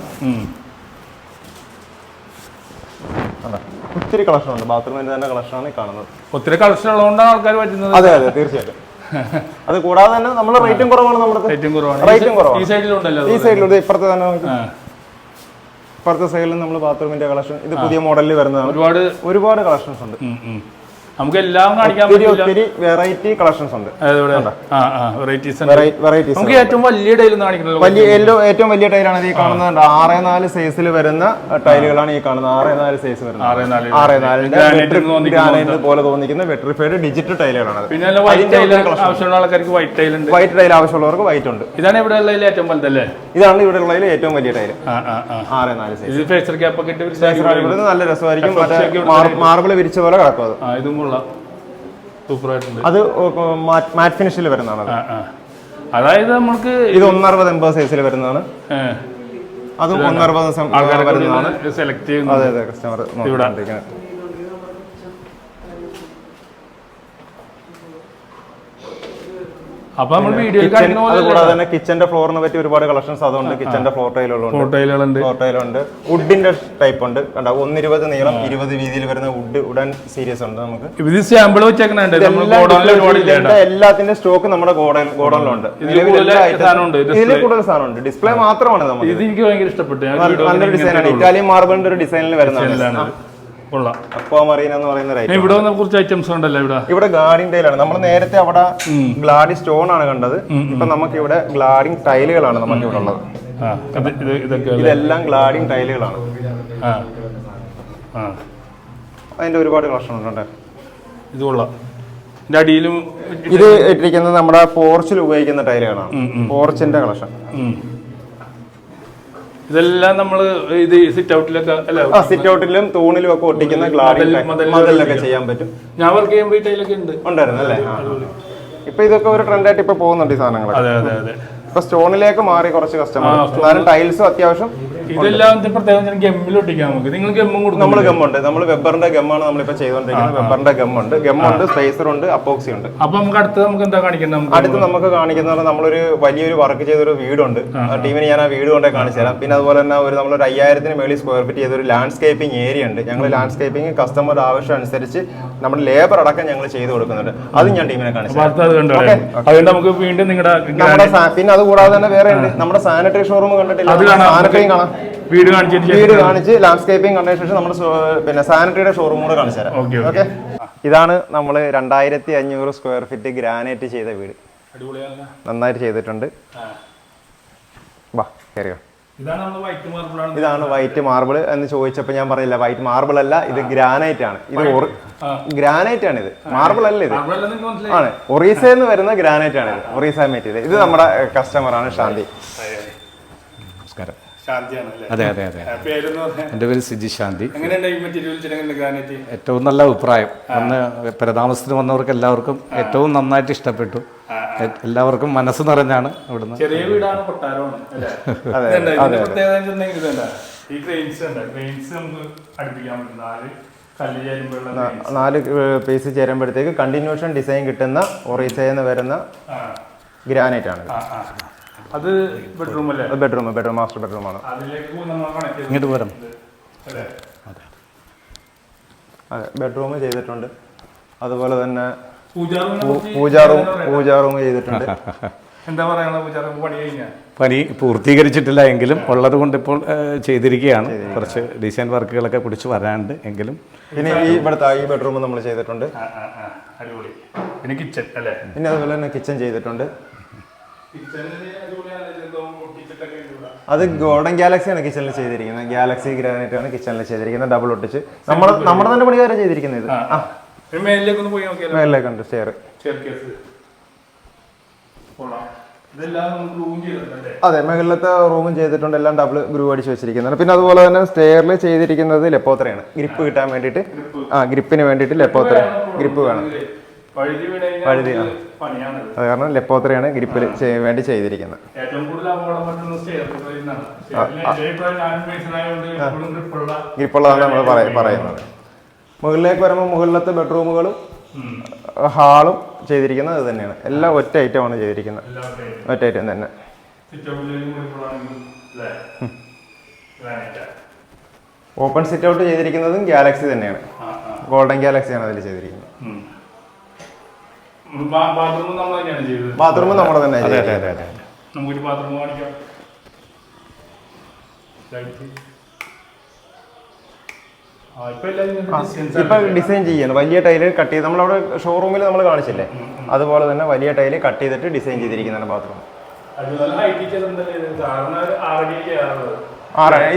ഒത്തിരി കളക്ഷൻ ഉണ്ട്, ബാത്റൂമിന്റെ തന്നെ കളക്ഷനാണ് കാണുന്നത്. ഒത്തിരി കളക്ഷൻ ഉള്ളതുകൊണ്ടാണ് ആൾക്കാർ പറ്റുന്നത്. അതെ, തീർച്ചയായിട്ടും. അത് കൂടാതെ തന്നെ നമ്മുടെ റേറ്റും കുറവാണ്. നമ്മുടെ റേറ്റും കുറവാണ്. ഈ സൈഡിലുണ്ട്, ഇപ്പുറത്തെ തന്നെ ഇപ്പുറത്തെ സൈഡിലും നമ്മൾ ബാത്റൂമിന്റെ കളക്ഷൻ. ഇത് പുതിയ മോഡലിൽ വരുന്നതാണ്. ഒരുപാട് കളക്ഷൻസ് ഉണ്ട്. നമുക്ക് എല്ലാം കാണിക്കാൻ ഒത്തിരി വെറൈറ്റി കളക്ഷൻസ് ഉണ്ട്. വെറൈറ്റീസ് നമുക്ക് ഏറ്റവും വലിയ ടൈൽ കാണിക്കുന്നത് ഏറ്റവും വലിയ ടൈലാണ് ഈ കാണുന്നത്. 6x4 സൈസിൽ വരുന്ന ടൈലുകളാണ് ഈ കാണുന്നത്. 6x4 സൈസ് വരുന്നത് 6x4 പോലെ തോന്നിക്കുന്ന വെട്രിഫൈഡ് ഡിജിറ്റൽ ടൈലുകളാണ്. പിന്നെ ആവശ്യമുള്ള ആൾക്കാർക്ക് വൈറ്റ് ടൈൽ ഉണ്ട്. വൈറ്റ് ടൈൽ ആവശ്യമുള്ളവർക്ക് വൈറ്റ് ഉണ്ട്. ഇതാണ് ഇവിടെ ഉള്ളതിൽ ഏറ്റവും വലുതല്ലേ? ഇതാണ് ഇവിടെ ഉള്ളതിൽ ഏറ്റവും വലിയ tile. 6x4 size. Phasor cap ഒക്കെ നല്ല രസമായിരിക്കും. മാർബിൾ വിരിച്ച പോലെ കിടക്കും. അത് ഇതും സൂപ്പറായിട്ടുണ്ട്. അത് മാറ്റ് ഫിനിഷിൽ വരുന്നതാണ്. അതായത് നമുക്ക് ഇത് 160 സൈസിൽ വരുന്നതാണ്. അതും 160 വരുന്നതാണ്. സെലക്ട് ചെയ്യുന്നത്. അതെ അതെ, കസ്റ്റമർ നോക്കിക്കൊണ്ടിരിക്കുന്നത്. അപ്പൊ നമ്മൾ വീഡിയോയിൽ അതുകൂടാതെ തന്നെ കിച്ചന്റെ ഫ്ലോറിനെ പറ്റി ഒരുപാട് കളക്ഷൻസ് അതുകൊണ്ട് കിച്ചന്റെ ഫ്ലോർ ടൈലുകളുണ്ട്. വുഡിന്റെ ടൈപ്പ് ഉണ്ട്. കണ്ടോ, 1.20 നീളം 20 വീതിയിൽ വരുന്ന വുഡൻ സീരീസ് ഉണ്ട്. നമുക്ക് ഇത് സാമ്പിൾ വെച്ചേക്കുന്നുണ്ട്. എല്ലാത്തിന്റെ സ്റ്റോക്ക് നമ്മുടെ ഗോഡൌണിലുണ്ട്. ഇതിൽ കൂടുതൽ സാധനമുണ്ട്. ഡിസ്പ്ലേ മാത്രമാണ് നമുക്ക്. ഇത് എനിക്ക് ഭയങ്കര ഇഷ്ടപ്പെട്ടു. നല്ലൊരു ഡിസൈനാണ്. ഇറ്റാലിയൻ മാർബിളിന്റെ ഒരു ഡിസൈനിൽ വരുന്നതാണ്. ഇവിടെ ഗ്ലാഡിംഗ് ടൈലാണ്. നമ്മൾ നേരത്തെ അവിടെ ഗ്ലാഡി സ്റ്റോൺ ആണ് കണ്ടത്. ഇപ്പൊ നമുക്ക് ഇവിടെ ഗ്ലാഡിംഗ് ടൈലുകളാണ് നമുക്ക് ഇവിടെ ഉള്ളത്. ഇതെല്ലാം ഗ്ലാഡിംഗ് ടൈലുകളാണ്. അതിന്റെ ഒരുപാട് കളക്ഷൻ ഉണ്ട്. ഇത് ഇട്ടിരിക്കുന്നത് നമ്മുടെ പോർച്ചിൽ ഉപയോഗിക്കുന്ന ടൈലുകളാണ്. പോർച്ചിന്റെ കളക്ഷൻ. ഇതെല്ലാം നമ്മള് ഇത് സിറ്റ് ഔട്ടിലൊക്കെ സിറ്റ് ഔട്ടിലും തൂണിലും ഒക്കെ ഒട്ടിക്കുന്ന മതിലൊക്കെ ചെയ്യാൻ പറ്റും. ഞാൻ വർക്ക് ചെയ്യുമ്പോൾ ഈ ടൈലൊക്കെ ഉണ്ടായിരുന്നു അല്ലേ? ഇപ്പൊ ഇതൊക്കെ ഒരു ട്രെൻഡായിട്ട് ഇപ്പൊ പോകുന്നുണ്ട് ഈ സാധനങ്ങൾ. ഇപ്പൊ സ്റ്റോണിലേക്ക് മാറി കുറച്ച് കസ്റ്റമർ. എന്നാലും ടൈൽസും അത്യാവശ്യം ഇതെല്ലാം പ്രത്യേകം ഗമ്മിലൊട്ടിക്കാൻ നമുക്ക്. നിങ്ങൾ ഗമ്മും കൊടുക്കും? നമ്മൾ ഗമ്മുണ്ട്. നമ്മൾ വെബറിന്റെ ഗമ്മാണ് നമ്മളിപ്പോ ചെയ്തുകൊണ്ടിരിക്കുന്നത്. വെബറിന്റെ ഗമ്മുണ്ട്, സ്പേസർ ഉണ്ട്, അപ്പോക്സി ഉണ്ട്. അപ്പൊ നമുക്ക് നമുക്ക് എന്താ കാണിക്കുന്നത്? അടുത്ത് നമുക്ക് കാണിക്കുന്നത് നമ്മളൊരു വലിയൊരു വർക്ക് ചെയ്തൊരു വീടുണ്ട്. ടീമിന് ഞാൻ ആ വീട് കൊണ്ടേ കാണിച്ചു തരാം. പിന്നെ അതുപോലെ തന്നെ നമ്മളൊരു 5000 മേളിൽ സ്ക്വയർ ഫീറ്റ് ചെയ്തൊരു ലാൻഡ്സ്കേപ്പിംഗ് ഏരിയ ഉണ്ട്. ഞങ്ങൾ ലാൻഡ്സ്കേപ്പിംഗ് കസ്റ്റമർ ആവശ്യം അനുസരിച്ച് നമ്മുടെ ലേബർ അടക്കം ഞങ്ങൾ ചെയ്ത് കൊടുക്കുന്നുണ്ട്. അതും ഞാൻ ടീമിനെ കാണിച്ചു നമുക്ക് വീണ്ടും നിങ്ങളുടെ. പിന്നെ അതുകൂടാതെ തന്നെ വേറെ ഉണ്ട്. നമ്മുടെ സാനിറ്ററി ഷോറൂം കണ്ടിട്ടില്ല? സാനിറ്ററിയും കാണാം. വീട് കാണിച്ച് ലാൻഡ്സ്കേപ്പിംഗ് കണ്ടതിന് ശേഷം നമ്മുടെ പിന്നെ സാനിറ്ററിയുടെ ഷോറൂം കൂടെ കാണിച്ചു തരാം. ഓക്കെ, ഇതാണ് നമ്മൾ 2500 സ്ക്വയർ ഫീറ്റ് ഗ്രാനൈറ്റ് ചെയ്ത വീട്. നന്നായിട്ട് ചെയ്തിട്ടുണ്ട്. വാ കയറിയോ. ഇതാണ് വൈറ്റ് മാർബിൾ എന്ന് ചോദിച്ചപ്പോൾ ഞാൻ പറഞ്ഞില്ല, വൈറ്റ് മാർബിൾ അല്ല, ഇത് ഗ്രാനൈറ്റ് ആണ്. ഇത് ഗ്രാനൈറ്റ് ആണ്. ഇത് മാർബിൾ അല്ല, ഇത് ആണ് ഒറീസന്ന് വരുന്ന ഗ്രാനൈറ്റ് ആണ്. ഇത് ഒറീസ മെറ്റീരിയൽ. ഇത് നമ്മുടെ കസ്റ്റമറാണ് ശാന്തി. നമസ്കാരം. അതെ അതെ അതെ, എൻ്റെ പേര് സിജി ശാന്തി. ഏറ്റവും നല്ല അഭിപ്രായം. പ്രതാമസത്തിന് വന്നവർക്ക് എല്ലാവർക്കും ഏറ്റവും നന്നായിട്ട് ഇഷ്ടപ്പെട്ടു. എല്ലാവർക്കും മനസ്സ് നിറഞ്ഞാണ് ഇവിടുന്ന്. ചെറിയ വീടാണ്, കൊട്ടാരമാണ്. നാല് പീസ് ചേരുമ്പോഴത്തേക്ക് കണ്ടിന്യൂഷൻ ഡിസൈൻ കിട്ടുന്ന ഒറീസയിൽ വരുന്ന ഗ്രാനൈറ്റ് ആണ്. അത് ബെഡ്റൂം അല്ലേ? ബെഡ്റൂം മാസ്റ്റർ ബെഡ്റൂം ആണ്. ഇങ്ങോട്ട് പോരാം. അതെ, ബെഡ്റൂം ചെയ്തിട്ടുണ്ട്. അതുപോലെ തന്നെ പൂജാ റൂം ചെയ്തിട്ടുണ്ട്. എന്താ പണി പൂർത്തീകരിച്ചിട്ടില്ല എങ്കിലും ഉള്ളത് കൊണ്ട് ഇപ്പോൾ ചെയ്തിരിക്കുകയാണ്. കുറച്ച് ഡിസൈൻ വർക്കുകളൊക്കെ പിടിച്ച് വരാണ്ട് എങ്കിലും. പിന്നെ ഇവിടുത്തെ ഈ ബെഡ്റൂം നമ്മൾ ചെയ്തിട്ടുണ്ട്. പിന്നെ കിച്ചൺ അല്ലേ? പിന്നെ അതുപോലെ തന്നെ കിച്ചൺ ചെയ്തിട്ടുണ്ട്. അത് ഗോൾഡൻ ഗാലക്സി ആണ് കിച്ചണിൽ ചെയ്തിരിക്കുന്നത്. ഗാലക്സി ഗ്രാനൈറ്റ് ആണ് കിച്ചണിൽ ചെയ്തിരിക്കുന്നത്. ഡബിൾ ഒട്ടിച്ച് നമ്മുടെ തന്നെ പണിക്കാരെ ചെയ്തിരിക്കുന്നത്. ഇത് മേലിലേക്കുണ്ട് സ്റ്റെയർ. അതെ, മുകളിലത്തെ റൂമും ചെയ്തിട്ടുണ്ട്. എല്ലാം ഡബിൾ ഗ്രൂ അടിച്ച് വെച്ചിരിക്കുന്നതാണ്. പിന്നെ അതുപോലെ തന്നെ സ്റ്റെയറിൽ ചെയ്തിരിക്കുന്നത് ലെപ്പോത്രയാണ്. ഗ്രിപ്പ് കിട്ടാൻ വേണ്ടിയിട്ട്, ഗ്രിപ്പിന് വേണ്ടിയിട്ട് ലെപ്പോത്ര ഗ്രിപ്പ് വേണം. വഴുതി, അത് കാരണം ലെപ്പോത്രയാണ് ഗ്രിപ്പിൽ വേണ്ടി ചെയ്തിരിക്കുന്നത്. ഗ്രിപ്പുള്ളതാണ് നമ്മൾ പറയുന്നത്. മുകളിലേക്ക് വരുമ്പോൾ മുകളിലത്തെ ബെഡ്റൂമുകളും ഹാളും ചെയ്തിരിക്കുന്നത് അത് തന്നെയാണ്. എല്ലാം ഒറ്റ ഐറ്റമാണ് ചെയ്തിരിക്കുന്നത്. ഒറ്റ ഐറ്റം തന്നെ. ഓപ്പൺ സിറ്റ് ഔട്ട് ചെയ്തിരിക്കുന്നതും ഗാലക്സി തന്നെയാണ്. ഗോൾഡൻ ഗാലക്സിയാണ് അതിൽ ചെയ്തിരിക്കുന്നത്. ബാത്റൂം നമ്മുടെ തന്നെ. ഇപ്പൊ ഡിസൈൻ ചെയ്യാണ് വലിയ ടൈല് കട്ട് ചെയ്ത് നമ്മളവിടെ ഷോറൂമിൽ നമ്മൾ കാണിച്ചില്ലേ അതുപോലെ തന്നെ വലിയ ടൈല് കട്ട് ചെയ്തിട്ട് ഡിസൈൻ ചെയ്തിരിക്കുന്നതാണ് ബാത്റൂം.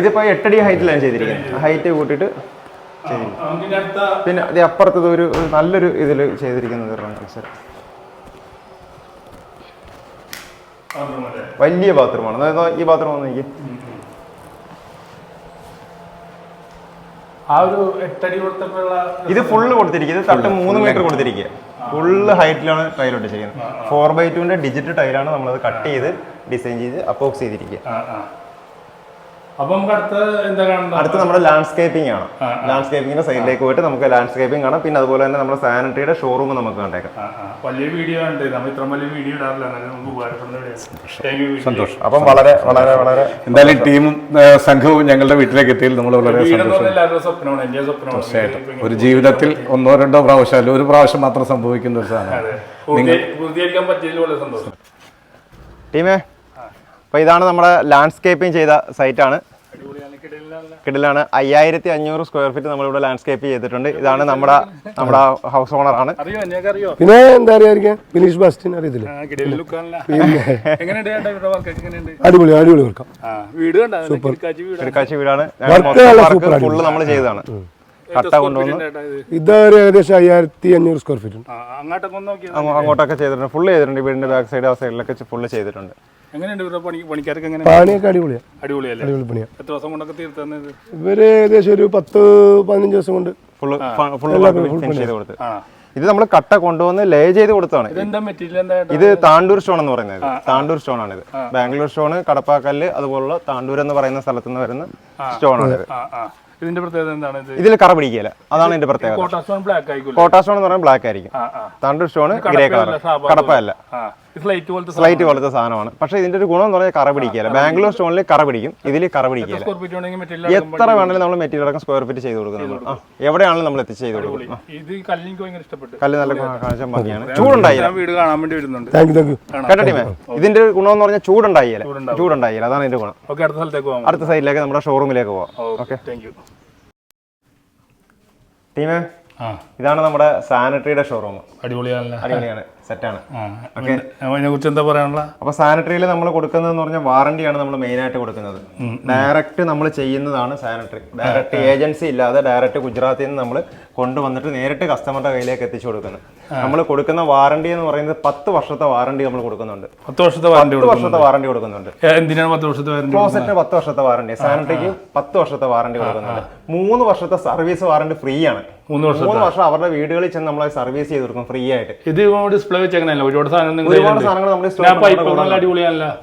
ഇതിപ്പോ 8 അടി ഹൈറ്റിലാണ് ചെയ്തിരിക്കുന്നത്. ഹൈറ്റ് കൂട്ടിയിട്ട് പിന്നെ അത് അപ്പുറത്തത് ഒരു നല്ലൊരു ഇതിൽ ചെയ്തിരിക്കുന്നത് വലിയ ബാത്റൂമാണ്. അതായത് ഈ ബാത്റൂം ഒന്ന് നോക്കി, ഇത് ഫുള്ള് കൊടുത്തിരിക്കുക. ഇത് തട്ട് 3 മീറ്റർ കൊടുത്തിരിക്കുക. ഫുള്ള് ഹൈറ്റിലാണ് ടൈലോട്ട് ചെയ്യുന്നത്. 4x2 ഡിജിറ്റ് ടൈലാണ് നമ്മളത് കട്ട് ചെയ്ത് ഡിസൈൻ ചെയ്ത് അപ്പോക്സ് ചെയ്തിരിക്കുക. അടുത്ത് നമ്മുടെ ലാൻഡ്സ്കേപ്പിംഗ് ആണ്. ലാൻഡ്സ്കേപ്പിംഗിന്റെ സൈഡിലേക്ക് പോയിട്ട് നമുക്ക് ലാൻഡ്സ്കേപ്പിംഗ് കാണാം. പിന്നെ അതുപോലെ തന്നെ നമ്മുടെ സാനിറ്ററിയുടെ ഷോറൂം നമുക്ക് കണ്ടേക്കാം. വലിയ വീഡിയോ ഉണ്ട്, നമ്മൾ ഇത്ര വലിയ വീഡിയോ ഇടാറില്ല. സന്തോഷം. അപ്പം വളരെ വളരെ വളരെ എന്തായാലും ടീമും സംഘവും ഞങ്ങളുടെ വീട്ടിലേക്ക് എത്തിയതിൽ നമ്മൾ വളരെ സ്വപ്നമാണ്, എന്റെ സ്വപ്നമാണ്. തീർച്ചയായിട്ടും ഒരു ജീവിതത്തിൽ 1-2 പ്രാവശ്യം അല്ല, ഒരു പ്രാവശ്യം മാത്രം സംഭവിക്കുന്ന ഒരു സാധനം. പൂർത്തീകരിക്കാൻ പറ്റിയതിൽ വളരെ സന്തോഷം. ടീമേ, അപ്പോൾ ഇതാണ് നമ്മുടെ ലാൻഡ്സ്കേപ്പിംഗ് ചെയ്ത സൈറ്റാണ്. കിടിലാണ്. 5500 സ്ക്വയർ ഫീറ്റ് നമ്മളിവിടെ ലാൻഡ്സ്കേപ്പ് ചെയ്തിട്ടുണ്ട്. ഇതാണ് നമ്മുടെ ഹൗസ് ഓണറാണ്. പിന്നെ എന്താ അറിയാ ഫിനിഷ് ബസ്റ്റിന് അറിയത്തില്ല. അടിപൊളി അടിപൊളി വർക്കാം. കിടക്കാച്ചി വീടാണ്. ഫുള്ള് നമ്മൾ ചെയ്തതാണ്. കട്ട കൊണ്ടുവന്ന് ഇതൊരു ഏകദേശം 5500 സ്ക്വയർ ഫീറ്റ് ഉണ്ട്. അങ്ങോട്ടൊക്കെ ചെയ്തിട്ടുണ്ട്. ഫുള്ള് ചെയ്തിട്ടുണ്ട്. വീടിന്റെ ബാക്ക് സൈഡ് ആ സൈഡിലൊക്കെ ഫുള്ള് ചെയ്തിട്ടുണ്ട്. പണിയൊക്കെ അടിപൊളിയാണ്. അടിപൊളി പണിയാണ്. ഇവര് ഏകദേശം ഒരു 10-15 ദിവസം കൊണ്ട് ഫുള്ള് ഫിനിഷ് ചെയ്ത് കൊടുത്ത്. ഇത് നമ്മൾ കട്ട കൊണ്ടുവന്ന് ലേ ചെയ്ത് കൊടുത്താണ്. ഇത് താണ്ടൂർ സ്റ്റോൺ എന്ന് പറയുന്നത്. താണ്ടൂർ സ്റ്റോൺ ആണ് ഇത്. ബാംഗ്ലൂർ സ്റ്റോൺ, കടപ്പാക്കല്ല്, അതുപോലുള്ള താണ്ടൂർ എന്ന് പറയുന്ന സ്ഥലത്ത് നിന്ന് വരുന്ന സ്റ്റോൺ ആണ് ഇത്. ഇതിന്റെ പ്രത്യേകത എന്താണ്? ഇതിൽ കറ പിടിക്കില്ല, അതാണ് ഇതിന്റെ പ്രത്യേകത. കോട്ടാ സ്റ്റോൺ എന്ന് പറഞ്ഞാൽ ബ്ലാക്ക് ആയിരിക്കും. Tandur stone grey colour. കടപ്പല്ല, സ്ലൈറ്റ് പോലത്തെ സാധനമാണ്. പക്ഷെ ഇതിന്റെ ഒരു ഗുണം എന്ന് പറഞ്ഞാൽ കറ പിടിക്കില്ല. ബാംഗ്ലൂർ സ്റ്റോണിൽ കറ പിടിക്കും, ഇതിൽ കറ പിടിക്കില്ല. എത്ര വേണമെങ്കിലും നമ്മൾ മെറ്റീരിയൽ അടക്കം സ്ക്വയർ ഫീറ്റ് ചെയ്ത് കൊടുക്കുന്നത്. എവിടെയാണെങ്കിലും നമ്മൾ എത്തിച്ച് ചെയ്ത് കൊടുക്കും. കല്ല് നല്ല കാഴ്ച ഭംഗിയാണ്. ചൂടുണ്ടായില്ല. കേട്ടോ ടീമേ, ഇതിന്റെ ഗുണം എന്ന് പറഞ്ഞാൽ ചൂടുണ്ടായില്ല. അതാണ് ഇതിന്റെ ഗുണം. അടുത്ത സൈഡിലേക്ക് നമ്മുടെ ഷോറൂമിലേക്ക് പോവാം. ഓക്കെ ടീമേ, ഇതാണ് നമ്മുടെ സാനിറ്ററിയുടെ ഷോറൂം. അടിപൊളിയാണ്, സെറ്റാണ്. അപ്പൊ സാനിറ്ററിയിൽ നമ്മൾ കൊടുക്കുന്നതെന്ന് പറഞ്ഞാൽ വാറണ്ടിയാണ് നമ്മൾ മെയിൻ ആയിട്ട് കൊടുക്കുന്നത്. ഡയറക്റ്റ് നമ്മൾ ചെയ്യുന്നതാണ് സാനിറ്ററി. ഡയറക്റ്റ് ഏജൻസി ഇല്ലാതെ ഡയറക്റ്റ് ഗുജറാത്തിൽ നിന്ന് നമ്മൾ കൊണ്ടുവന്നിട്ട് നേരിട്ട് കസ്റ്റമറുടെ കയ്യിലേക്ക് എത്തിച്ചു കൊടുക്കുന്നത്. നമ്മൾ കൊടുക്കുന്ന വാറണ്ടി എന്ന് പറയുന്നത് 10 വർഷത്തെ വാറണ്ടി നമ്മൾ കൊടുക്കുന്നുണ്ട്. 10 വർഷത്തെ വാറണ്ടി കൊടുക്കുന്നുണ്ട്. ക്ലോസറ്റിന് 10 വർഷത്തെ വാറണ്ടി, സാനിറ്ററിക്ക് 10 വർഷത്തെ വാറണ്ടി കൊടുക്കുന്നുണ്ട്. 3 വർഷത്തെ സർവീസ് വാറണ്ടി ഫ്രീ ആണ്. 3 വർഷം അവരുടെ വീടുകളിൽ ചെന്ന് നമ്മൾ സർവീസ് ചെയ്ത് കൊടുക്കും ഫ്രീ ആയിട്ട്. ഇത് ഡിസ്പ്ലേ വെച്ചേക്കണല്ലോ, ഒരുപാട് സാധനങ്ങൾ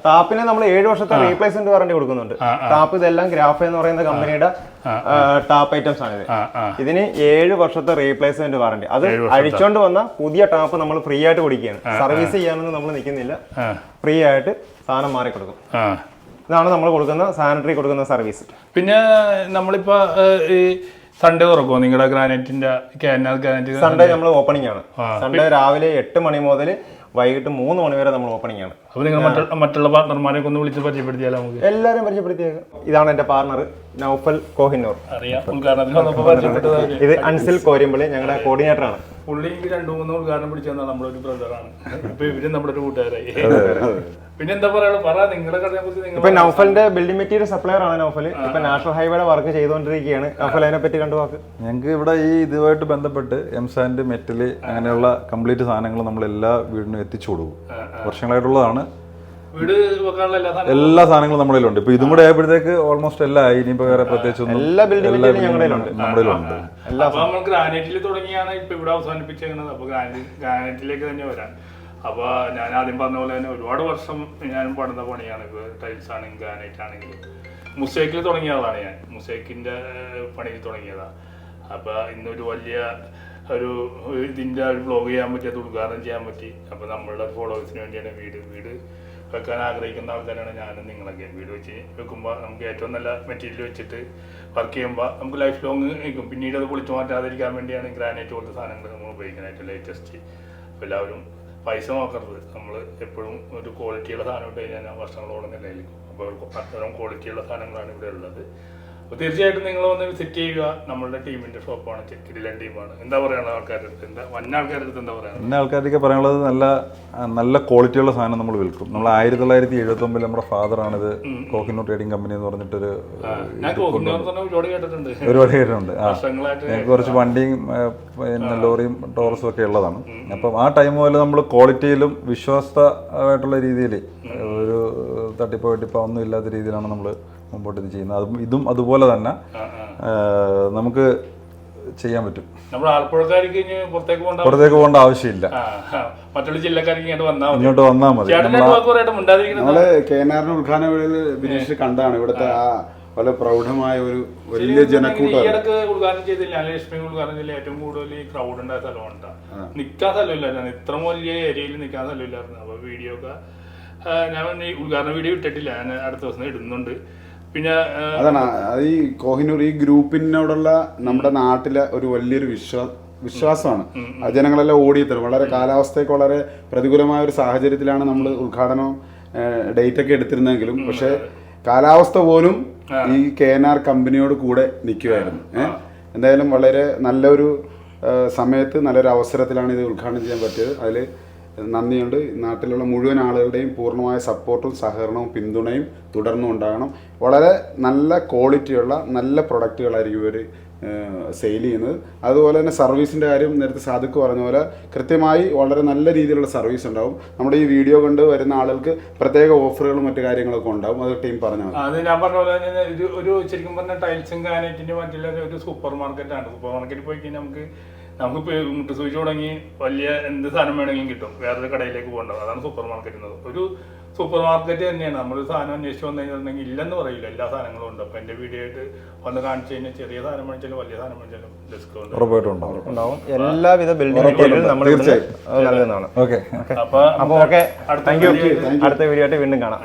ടാപ്പിന് നമ്മൾ 7 വർഷത്തെ റീപ്ലേസ്മെന്റ് വാറണ്ടി കൊടുക്കുന്നുണ്ട്. ടാപ്പ് ഇതെല്ലാം ഗ്രാഫ് എന്ന് പറയുന്ന കമ്പനിയുടെ ടാപ്പ് ഐറ്റംസ് ആണ്. ഇതിന് 7 വർഷത്തെ റീപ്ലേസ്മെന്റ് വാറണ്ടി. അത് അഴിച്ചോണ്ട് വന്ന പുതിയ ടാപ്പ് നമ്മൾ ഫ്രീ ആയിട്ട് കൊടുക്കുകയാണ്. സർവീസ് ചെയ്യാനൊന്നും നമ്മൾ നിൽക്കുന്നില്ല, ഫ്രീ ആയിട്ട് സാധനം മാറി കൊടുക്കും. ഇതാണ് നമ്മൾ കൊടുക്കുന്ന സാനിറ്ററി കൊടുക്കുന്ന സർവീസ്. പിന്നെ നമ്മളിപ്പോ സൺഡേ തുറക്കുമോ നിങ്ങളുടെ ഗ്രാനൈറ്റിന്റെ? സൺഡേ നമ്മൾ ഓപ്പണിംഗ് ആണ്. സൺഡേ രാവിലെ 8 മണി മുതൽ വൈകിട്ട് 3 മണി വരെ നമ്മൾ ഓപ്പണിംഗ് ആണ്. അപ്പൊ നിങ്ങൾ മറ്റുള്ള പാർട്ണർമാരെ ഒന്ന് വിളിച്ച് പരിചയപ്പെടുത്തിയാലോ? നമുക്ക് എല്ലാവരും പരിചയപ്പെടുത്തിയേക്കാം. ഇതാണ് എന്റെ പാർട്ണർ നൗഫൽ കോഹിന്നൂർ. ഇത് അൻസിൽ കോരിയമ്പളി, ഞങ്ങളുടെ കോർഡിനേറ്റർ ആണ്. പുള്ളി 2-3 ഉദ്ഘാടനം പിടിച്ചു തന്നാൽ നമ്മുടെ ഒരു ബ്രദറാണ്. ഇപ്പൊ ഇവരും നമ്മുടെ ഒരു കൂട്ടുകാരായി. പിന്നെ എന്താ പറയാ, നിങ്ങളുടെ കടയെ കുറിച്ച്? ഇപ്പൊ നൗഫലിന്റെ ബിൽഡിംഗ് മെറ്റീരിയൽ സപ്ലയർ ആണ് നൗഫൽ. ഇപ്പൊ നാഷണൽ ഹൈവേയുടെ വർക്ക് ചെയ്തുകൊണ്ടിരിക്കുകയാണ്. നൗഫൽ അതിനെ പറ്റി കണ്ടു വാക്ക്. ഞങ്ങൾക്ക് ഇവിടെ ഈ ഇതുമായിട്ട് ബന്ധപ്പെട്ട് എംസാൻഡ്, മെറ്റല് അങ്ങനെയുള്ള കംപ്ലീറ്റ് സാധനങ്ങൾ നമ്മൾ എല്ലാ വീടിനും എത്തിച്ചു കൊടുക്കും. വർഷങ്ങളായിട്ടുള്ളതാണ്. എല്ലാ സാധനങ്ങളും നമ്മുടെ ഉണ്ട്. ഇപ്പൊ ഇതും കൂടെ ആയപ്പോഴത്തേക്ക് ഓൾമോസ്റ്റ് എല്ലാം ആയി. ഇനിയിപ്പോ വേറെ പ്രത്യേകിച്ച് എല്ലാ ബിൽഡിംഗ് നമ്മുടെ നമ്മൾ ഗ്രാനൈറ്റിൽ തുടങ്ങിയാണ് ഇപ്പൊ ഇവിടെ അവസാനിപ്പിച്ചേക്കുന്നത്. അപ്പൊ ഗ്രാനൈറ്റിലേക്ക് തന്നെ വരാൻ. അപ്പൊ ഞാൻ ആദ്യം പറഞ്ഞ പോലെ തന്നെ ഒരുപാട് വർഷം ഞാൻ പണിത പണിയാണ്. ഇപ്പൊ ടൈൽസ് ആണെങ്കിലും ഗ്രാനൈറ്റ് ആണെങ്കിലും. മുസൈക്കിൽ തുടങ്ങിയ ആളാണ് ഞാൻ. മുസൈക്കിന്റെ പണിയിൽ തുടങ്ങിയതാണ്. അപ്പൊ ഇന്നൊരു വലിയ ഒരു ഇതിന്റെ ഒരു വ്ലോഗ് ചെയ്യാൻ പറ്റി, അത് ഉദ്ഘാടനം ചെയ്യാൻ പറ്റി. അപ്പൊ നമ്മളുടെ ഫോളോവേഴ്സിന് വേണ്ടിയാണ് വീട് വെക്കാൻ ആഗ്രഹിക്കുന്ന ആൾക്കാരാണ് ഞാനും നിങ്ങളൊക്കെ. വീട് വെച്ച് വെക്കുമ്പോൾ നമുക്ക് ഏറ്റവും നല്ല മെറ്റീരിയൽ വെച്ചിട്ട് വർക്ക് ചെയ്യുമ്പോൾ നമുക്ക് ലൈഫ് ലോങ് നിൽക്കും. പിന്നീട് അത് പൊളിച്ചു മാറ്റാതിരിക്കാൻ വേണ്ടിയാണ് ഗ്രാനൈറ്റ് പോലത്തെ സാധനങ്ങൾ നമ്മൾ ഉപയോഗിക്കുന്നത്. ഏറ്റവും ലേറ്റസ്റ്റ്. അപ്പോൾ എല്ലാവരും പൈസ നോക്കരുത്. നമ്മൾ എപ്പോഴും ഒരു ക്വാളിറ്റിയുള്ള സാധനം ഇട്ട് കഴിഞ്ഞാൽ വർഷങ്ങളോളം നിലനിൽക്കും. അപ്പോൾ അത്തരം ക്വാളിറ്റിയുള്ള സാധനങ്ങളാണ് ഇവിടെ ഉള്ളത്. അപ്പോൾ തീർച്ചയായിട്ടും നിങ്ങൾ വന്ന് വിസിറ്റ് ചെയ്യുക. നമ്മളുടെ ടീമിന്റെ ഷോപ്പാണ്, കിടിലൻ ടീമാണ്. എന്താ പറയുക ആൾക്കാരുടെ അടുത്ത്, വന്ന ആൾക്കാരുടെ അടുത്ത് എന്താ പറയുക? പിന്നെ ആൾക്കാർക്ക് പറയാനുള്ളത് നല്ല ക്വാളിറ്റിയുള്ള സാധനം നമ്മൾ വിൽക്കും. നമ്മൾ 1979 നമ്മുടെ ഫാദറാണിത് കോഹിനൂർ ട്രേഡിംഗ് കമ്പനി എന്ന് പറഞ്ഞിട്ടൊരു ഞാൻ ഒരുപാട് കേട്ടിട്ടുണ്ട്. ഒരുപാട് പേരുണ്ട്. വർഷങ്ങളായിട്ട് ഞങ്ങൾക്ക് കുറച്ച് വണ്ടിയും പിന്നെ ലോറിയും ടോറസും ഒക്കെ ഉള്ളതാണ്. അപ്പം ആ ടൈം മുതൽ നമ്മൾ ക്വാളിറ്റിയിലും വിശ്വാസമായിട്ടുള്ള രീതിയിൽ ഒരു തട്ടിപ്പോ വെട്ടിപ്പോ ഒന്നും ഇല്ലാത്ത രീതിയിലാണ് നമ്മൾ മുമ്പോട്ട് ഇത് ചെയ്യുന്നത്. ഇതും അതുപോലെ തന്നെ നമുക്ക് ചെയ്യാൻ പറ്റും. നമ്മുടെ ആലപ്പുഴക്കാർക്ക് പുറത്തേക്ക് പോകേണ്ട ആവശ്യമില്ല. മറ്റുള്ള ജില്ലക്കാർക്ക് ഇങ്ങോട്ട് വന്നാൽ മതി. നമ്മള് KNR ഉദ്ഘാടന വേളയിൽ ബിനീഷ് കണ്ടാണ് ഇവിടുത്തെ ആ വളരെ പ്രൗഢമായ ഒരു വലിയ ജനക്കൂട്ടം. ഉദ്ഘാടനം ചെയ്തില്ല, ലക്ഷ്മി ഉദ്ഘാടനം ചെയ്തില്ല. ഏറ്റവും കൂടുതൽ ക്രൗഡ് ഉണ്ടായ സ്ഥലമാണ്. നിൽക്കാൻ സ്ഥലമില്ലായിരുന്നു, ഇത്ര വലിയ ഏരിയയിൽ നിൽക്കാൻ സ്ഥലമില്ലായിരുന്നു. അപ്പൊ വീഡിയോ ഒക്കെ ഞാൻ ഈ ഉദ്ഘാടന വീഡിയോ ഇട്ടിട്ടില്ല, ഞാൻ അടുത്ത ദിവസം ഇടുന്നുണ്ട്. പിന്നെ അതാണ് ഈ കോഹിനൂർ ഈ ഗ്രൂപ്പിനോടുള്ള നമ്മുടെ നാട്ടിലെ ഒരു വലിയൊരു വിശ്വാസമാണ്. ജനങ്ങളെല്ലാം ഓടിയെത്തരും. വളരെ കാലാവസ്ഥയ്ക്ക് വളരെ പ്രതികൂലമായ ഒരു സാഹചര്യത്തിലാണ് നമ്മൾ ഉദ്ഘാടനം ഡേറ്റ് ഒക്കെ എടുത്തിരുന്നെങ്കിലും പക്ഷെ കാലാവസ്ഥ പോലും ഈ KNR കമ്പനിയോട് കൂടെ നിൽക്കുമായിരുന്നു. എന്തായാലും വളരെ നല്ലൊരു സമയത്ത് നല്ലൊരു അവസരത്തിലാണ് ഇത് ഉദ്ഘാടനം ചെയ്യാൻ പറ്റിയത്. അതിൽ നന്ദിയുണ്ട്. നാട്ടിലുള്ള മുഴുവൻ ആളുകളുടെയും പൂർണ്ണമായ സപ്പോർട്ടും സഹകരണവും പിന്തുണയും തുടർന്നും ഉണ്ടാകണം. വളരെ നല്ല ക്വാളിറ്റിയുള്ള നല്ല പ്രൊഡക്റ്റുകളായിരിക്കും ഇവർ സെയിൽ ചെയ്യുന്നത്. അതുപോലെ തന്നെ സർവീസിൻ്റെ കാര്യം നേരത്തെ സാദിഖ് പറഞ്ഞ പോലെ കൃത്യമായി വളരെ നല്ല രീതിയിലുള്ള സർവീസ് ഉണ്ടാവും. നമ്മുടെ ഈ വീഡിയോ കണ്ട് വരുന്ന ആളുകൾക്ക് പ്രത്യേക ഓഫറുകളും മറ്റു കാര്യങ്ങളൊക്കെ ഉണ്ടാവും. അത് ടീം പറഞ്ഞാൽ അത് ഞാൻ പറഞ്ഞ പോലെ തന്നെ ഒരു ശരിക്കും പറഞ്ഞ ടൈൽസും ഗ്രാനൈറ്റിൻ്റെ മറ്റുള്ള ഒരു സൂപ്പർ മാർക്കറ്റാണ്. സൂപ്പർ മാർക്കറ്റിൽ പോയി കഴിഞ്ഞാൽ നമുക്ക് മുട്ട് സൂചി തുടങ്ങി വലിയ എന്ത് സാധനം വേണമെങ്കിലും കിട്ടും. വേറൊരു കടയിലേക്ക് പോകേണ്ടത്, അതാണ് സൂപ്പർ മാർക്കറ്റ് എന്നത്. ഒരു സൂപ്പർ മാർക്കറ്റ് തന്നെയാണ്. നമ്മളൊരു സാധനം അന്വേഷിച്ച് വന്നു കഴിഞ്ഞിട്ടുണ്ടെങ്കിൽ ഇല്ലെന്ന് പറയില്ല, എല്ലാ സാധനങ്ങളും ഉണ്ട്. അപ്പോൾ എൻ്റെ വീഡിയോ ആയിട്ട് വന്ന് കാണിച്ചു കഴിഞ്ഞാൽ ചെറിയ സാധനം മേടിച്ചാലും വലിയ സാധനം മേടിച്ചാലും ഡിസ്കൗണ്ട് ഉണ്ടാവും. എല്ലാവിധ ബിൽഡിംഗ് മെറ്റീരിയലും നമ്മൾ നൽകുന്നതാണ്. ഓക്കെ. അപ്പോൾ ഓക്കെ, താങ്ക് യു. അടുത്ത വീഡിയോ ആയിട്ട് വീണ്ടും കാണാം.